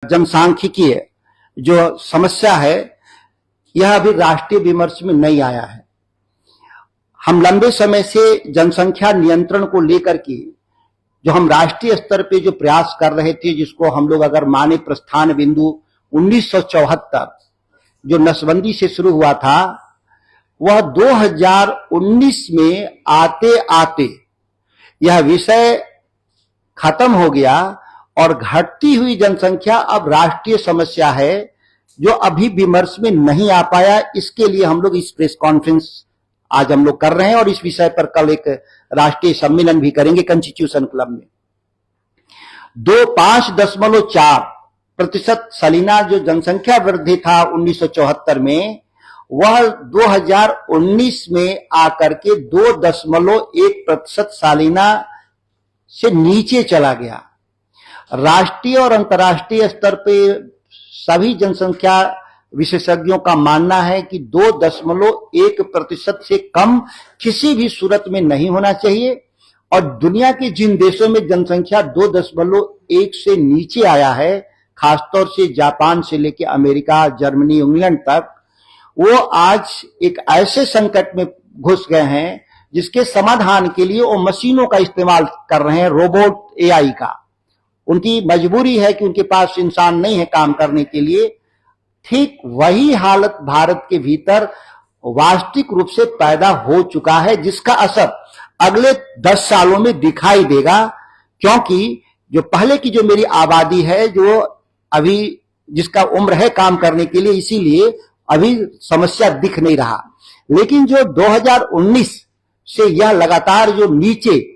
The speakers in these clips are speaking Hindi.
जनसांख्यिकीय जो समस्या है यह अभी राष्ट्रीय विमर्श में नहीं आया है। हम लंबे समय से जनसंख्या नियंत्रण को लेकर के जो हम राष्ट्रीय स्तर पे जो प्रयास कर रहे थे, जिसको हम लोग अगर माने प्रस्थान बिंदु 1974 जो नसबंदी से शुरू हुआ था, वह 2019 में आते आते यह विषय खत्म हो गया और घटती हुई जनसंख्या अब राष्ट्रीय समस्या है जो अभी विमर्श में नहीं आ पाया। इसके लिए हम लोग इस प्रेस कॉन्फ्रेंस आज हम लोग कर रहे हैं और इस विषय पर कल एक राष्ट्रीय सम्मेलन भी करेंगे कॉन्स्टिट्यूशन क्लब में। 5.4% सालाना जो जनसंख्या वृद्धि था 1974 में, वह 2019 में आकर के 2.1% सालाना से नीचे चला गया। राष्ट्रीय और अंतर्राष्ट्रीय स्तर पे सभी जनसंख्या विशेषज्ञों का मानना है कि 2.1% से कम किसी भी सूरत में नहीं होना चाहिए। और दुनिया के जिन देशों में जनसंख्या 2.1 से नीचे आया है, खासतौर से जापान से लेकर अमेरिका, जर्मनी, इंग्लैंड तक, वो आज एक ऐसे संकट में घुस गए हैं जिसके समाधान के लिए वो मशीनों का इस्तेमाल कर रहे हैं, रोबोट, एआई का। उनकी मजबूरी है कि उनके पास इंसान नहीं है काम करने के लिए। ठीक वही हालत भारत के भीतर वास्तविक रूप से पैदा हो चुका है, जिसका असर अगले 10 सालों में दिखाई देगा। क्योंकि जो पहले की जो मेरी आबादी है, जो अभी जिसका उम्र है काम करने के लिए, इसीलिए अभी समस्या दिख नहीं रहा। लेकिन जो 2019 से यह लगातार जो नीचे,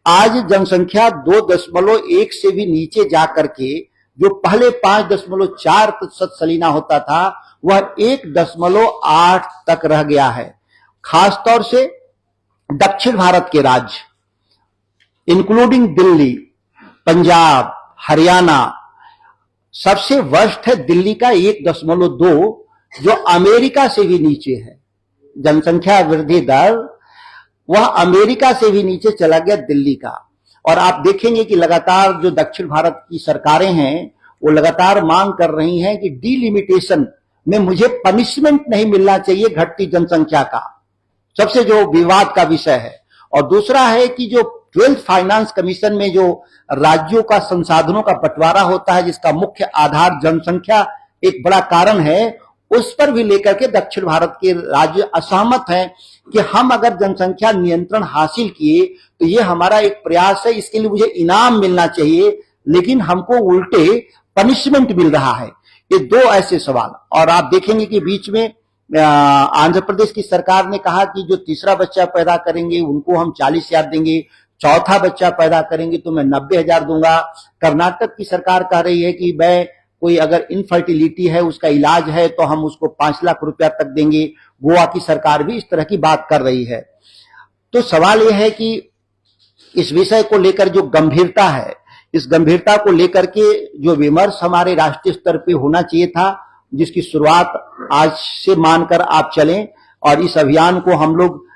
आज जनसंख्या 2.1 से भी नीचे जाकर के जो पहले 5.4% सालाना होता था, वह 1.8 तक रह गया है। खासतौर से दक्षिण भारत के राज्य इंक्लूडिंग दिल्ली, पंजाब, हरियाणा, सबसे वर्स्ट है दिल्ली का 1.2, जो अमेरिका से भी नीचे है। जनसंख्या वृद्धि दर वह अमेरिका से भी नीचे चला गया दिल्ली का। और आप देखेंगे कि लगातार जो दक्षिण भारत की सरकारें हैं, वो लगातार मांग कर रही हैं कि डिलिमिटेशन में मुझे पनिशमेंट नहीं मिलना चाहिए घटती जनसंख्या का, सबसे जो विवाद का विषय है। और दूसरा है कि जो 12th फाइनेंस कमीशन में जो राज्यों का संसाधनों का बंटवारा होता है, जिसका मुख्य आधार जनसंख्या एक बड़ा कारण है, उस पर भी लेकर के दक्षिण भारत के राज्य असहमत हैं कि हम अगर जनसंख्या नियंत्रण हासिल किए तो ये हमारा एक प्रयास है, इसके लिए मुझे इनाम मिलना चाहिए, लेकिन हमको उल्टे पनिशमेंट मिल रहा है। ये दो ऐसे सवाल। और आप देखेंगे कि बीच में आंध्र प्रदेश की सरकार ने कहा कि जो तीसरा बच्चा पैदा करेंगे उनको हम 40,000 देंगे, चौथा बच्चा पैदा करेंगे तो मैं 90,000 दूंगा। कर्नाटक की सरकार कह रही है कि मैं कोई अगर इनफर्टिलिटी है, उसका इलाज है, तो हम उसको 5 लाख रुपया तक देंगे। गोवा की सरकार भी इस तरह की बात कर रही है। तो सवाल यह है कि इस विषय को लेकर जो गंभीरता है, इस गंभीरता को लेकर के जो विमर्श हमारे राष्ट्रीय स्तर पे होना चाहिए था, जिसकी शुरुआत आज से मानकर आप चलें। और इस अभियान को हम लोग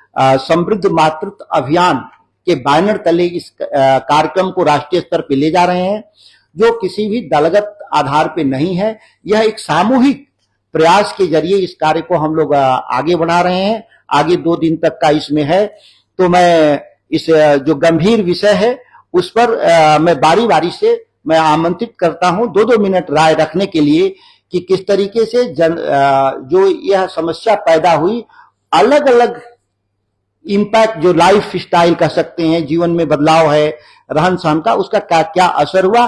समृद्ध मातृत्व अभियान के बैनर तले इस कार्यक्रम को राष्ट्रीय स्तर पे ले जा रहे हैं, जो किसी भी दलगत आधार पे नहीं है। यह एक सामूहिक प्रयास के जरिए इस कार्य को हम लोग आगे बढ़ा रहे हैं। आगे 2 दिन तक का इसमें है। तो मैं इस जो गंभीर विषय है उस पर मैं बारी बारी से मैं आमंत्रित करता हूं 2-2 मिनट राय रखने के लिए कि किस तरीके से जो यह समस्या पैदा हुई, अलग अलग इम्पैक्ट, जो लाइफ स्टाइल कह सकते हैं, जीवन में बदलाव है, रहन सहन का, उसका क्या क्या असर हुआ।